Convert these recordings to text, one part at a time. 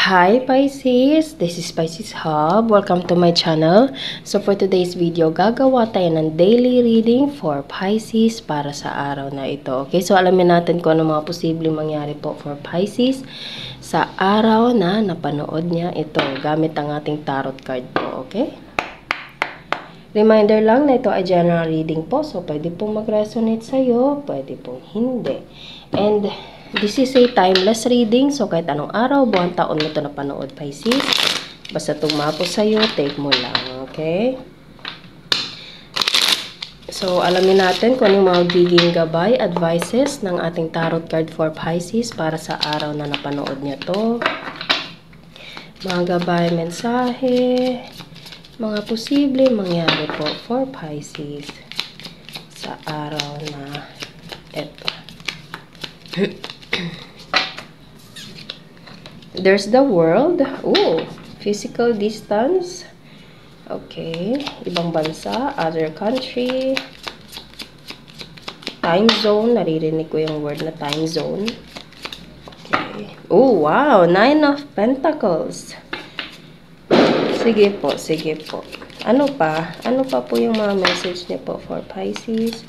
Hi Pisces! This is Pisces Hub. Welcome to my channel. So for today's video, gagawa tayo ng daily reading for Pisces para sa araw na ito. Okay, so alamin natin kung ano mga posibleng mangyari po for Pisces sa araw na napanood niya ito gamit ang ating tarot card po. Okay? Reminder lang na ito ay general reading po. So pwede pong mag-resonate sa'yo, pwede pong hindi. And this is a timeless reading. So, kahit anong araw, buwan, taon mo ito napanood, Pisces. Basta tumapo sa'yo, take mo lang. Okay? So, alamin natin kung anong mga magiging gabay, advices ng ating tarot card for Pisces para sa araw na napanood niya to. Mga gabay, mensahe, mga posible mangyari po for Pisces sa araw na ito. There's the world. Oh, physical distance. Okay. Ibang bansa, other country. Time zone. Naririnig ko yung word na time zone. Okay. Oh, wow. 9 of Pentacles. Sige po, sige po. Ano pa? Ano pa po yung mga message niya po for Pisces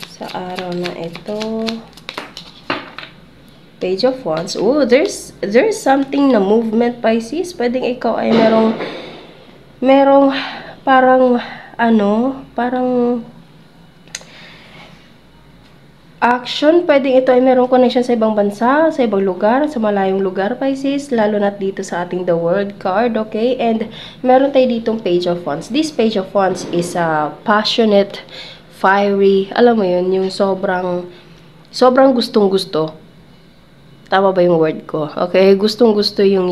sa araw na ito? Page of Wands. Oh, there's something na movement, Pisces. Pwedeng ikaw ay merong parang parang action. Pwedeng ito ay merong connection sa ibang bansa, sa ibang lugar, sa malayong lugar, Pisces, lalo na dito sa ating The World card, okay? And meron tayo ditong Page of Wands. This Page of Wands is a passionate, fiery, alam mo yun, yung sobrang gustong-gusto. Tama ba yung word ko? Okay, gustong-gusto yung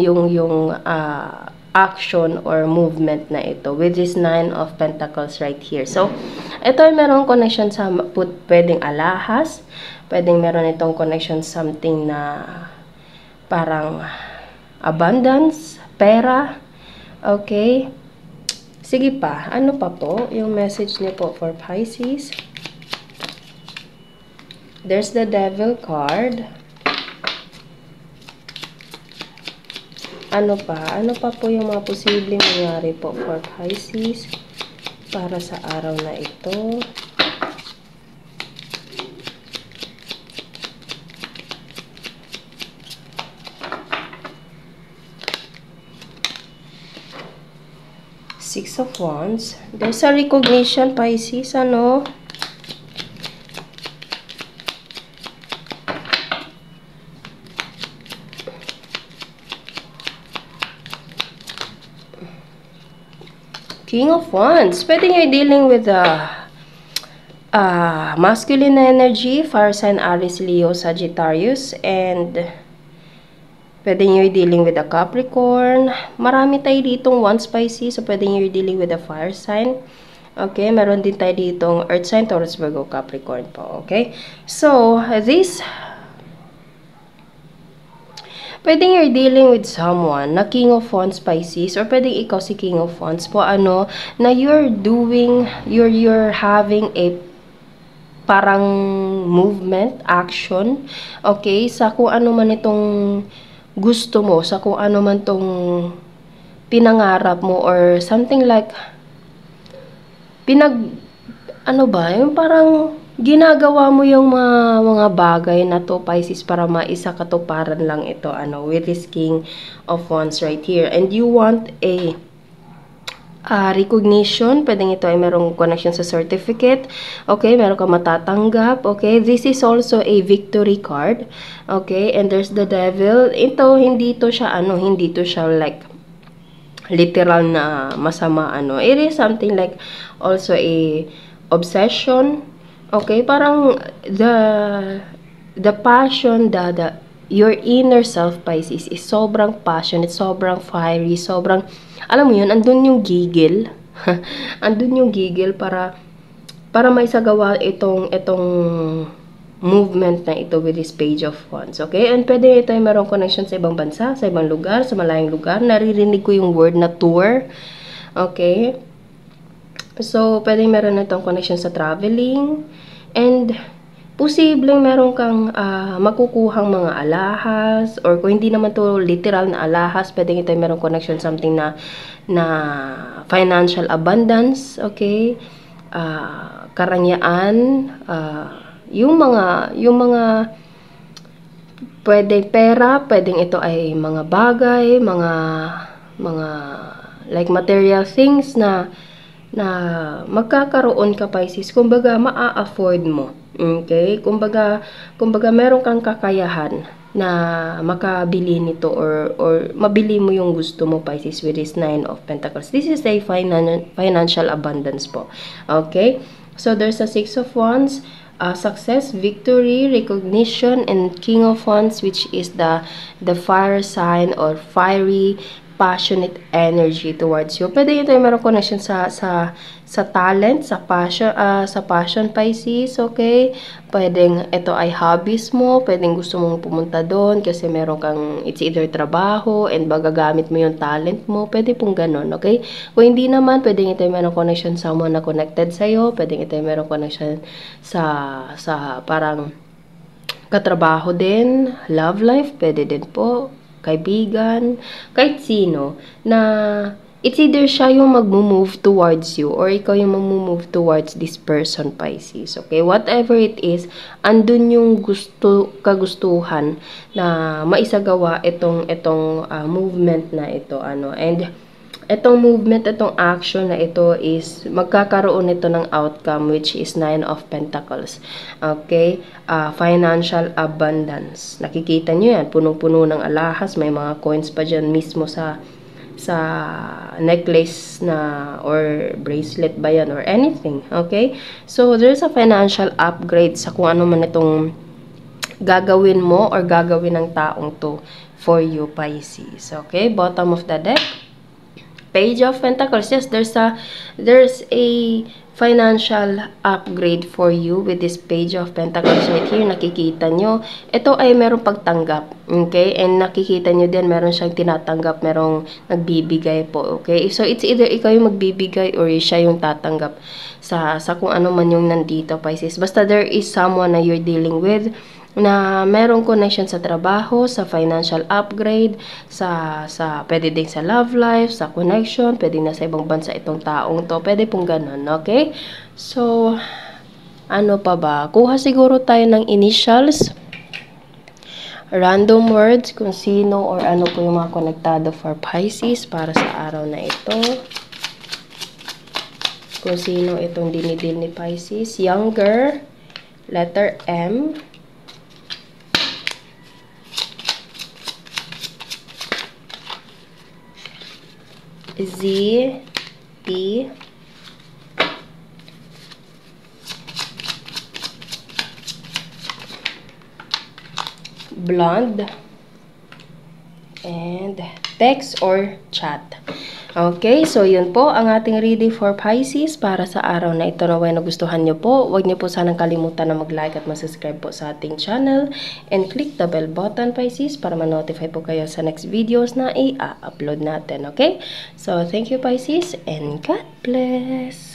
action or movement na ito with this 9 of Pentacles right here. So, ito ay merong connection sa pwedeng alahas, pwedeng meron itong connection something na parang abundance, pera. Okay? Sige pa, ano pa po yung message niya po for Pisces? There's the Devil card. Ano pa? Ano pa po yung mga posibleng mangyari po for Pisces para sa araw na ito? Six of Wands. There's a recognition, Pisces, ano? King of Wands. Pwede nyo dealing with the masculine energy, fire sign Aries, Leo, Sagittarius, and pwede nyo dealing with the Capricorn. Marami tayo ditong Wands, Pisces, so pwede nyo dealing with the fire sign. Okay, meron din tayo ditong Earth sign, Taurus, Virgo, Capricorn po. Okay, so this pwedeng you're dealing with someone na King of Wands, Pisces, or pwedeng ikaw si King of Wands po, na you're having a parang movement, action, okay, sa kung ano man itong gusto mo, sa kung ano man itong pinangarap mo, or something like, yung parang ginagawa mo yung mga bagay na to, Pisces, para maisakatuparan lang ito, with this King of Wands right here. And you want a recognition. Pwedeng ito ay merong connection sa certificate. Okay, meron ka matatanggap. Okay, this is also a victory card. Okay, and there's the Devil. Ito, hindi to siya like literal na masama, It is something like also a obsession. Okay, parang the passion, your inner self, Pisces, is sobrang passionate, sobrang fiery, sobrang, alam mo yun, andun yung gigil. Andun yung gigil para maisagawa itong movement na ito with this Page of Wands. Okay, and pwede ito ay merong connection sa ibang bansa, sa ibang lugar, sa malayong lugar. Naririnig ko yung word na tour. Okay, so pwede meron itong connection sa traveling. And posibleng meron kang makukuhang mga alahas, or kung hindi naman to literal na alahas, pwedeng ito meron connection something na financial abundance, okay? Karangyaan, yung mga pwedeng pera, pwedeng ito ay mga bagay, mga like material things na magkakaroon ka, Pisces. Kumbaga maa-afford mo. Okay? Kumbaga meron kang kakayahan na makabili nito, or mabili mo yung gusto mo, Pisces, with this 9 of Pentacles. This is a financial abundance po. Okay? So there's a 6 of Wands, success, victory, recognition, and King of Wands, which is the fire sign or fiery, passionate energy towards you. Pwede ito yung meron connection sa talent, sa passion, Pisces, okay? Pwedeng ito ay hobbies mo, pwedeng gusto mong pumunta doon kasi meron kang, it's either trabaho and magagamit mo yung talent mo, pwede pong ganun, okay? Kung hindi naman, pwedeng ito yung meron connection sa someone na connected sa'yo, pwedeng ito yung meron connection sa parang katrabaho din, love life, pwede din po, kaibigan, kahit sino, na it's either siya yung mag-move towards you or ikaw yung mag-move towards this person, Pisces. Okay? Whatever it is, andun yung kagustuhan na maisagawa itong movement na ito. And itong movement, itong action na ito is magkakaroon ito ng outcome, which is 9 of Pentacles. Okay? Financial abundance. Nakikita nyo yan, punong-puno ng alahas, may mga coins pa dyan mismo sa necklace na or bracelet ba yan or anything. Okay? So, there's a financial upgrade sa kung ano man itong gagawin mo or gagawin ng taong to for you, Pisces. Okay? Bottom of the deck. Page of Pentacles. Yes, there's a financial upgrade for you with this Page of Pentacles right here. Nakikita nyo, ito ay merong pagtanggap. Okay? And nakikita nyo din, meron siyang tinatanggap, merong nagbibigay po. Okay? So, it's either ikaw yung magbibigay or siya yung tatanggap sa kung ano man yung nandito, Pisces. Basta there is someone na you're dealing with na merong connection sa trabaho, sa financial upgrade, pwede din sa love life, sa connection, pwede na sa ibang bansa itong taong to, pwede pong ganun, okay? So, ano pa ba? Kuha siguro tayo ng initials, random words, kung sino or ano po yung mga konektado for Pisces para sa araw na ito. Kung sino itong dinidil ni Pisces. Younger, letter M, Z, P, blonde, and text or chat. Okay, so yun po ang ating reading for Pisces para sa araw na ito. Naway nagustuhan nyo po. Huwag nyo po sanang kalimutan na mag-like at mag-subscribe po sa ating channel. And click the bell button, Pisces, para ma-notify po kayo sa next videos na i-upload natin. Okay? So, thank you, Pisces, and God bless!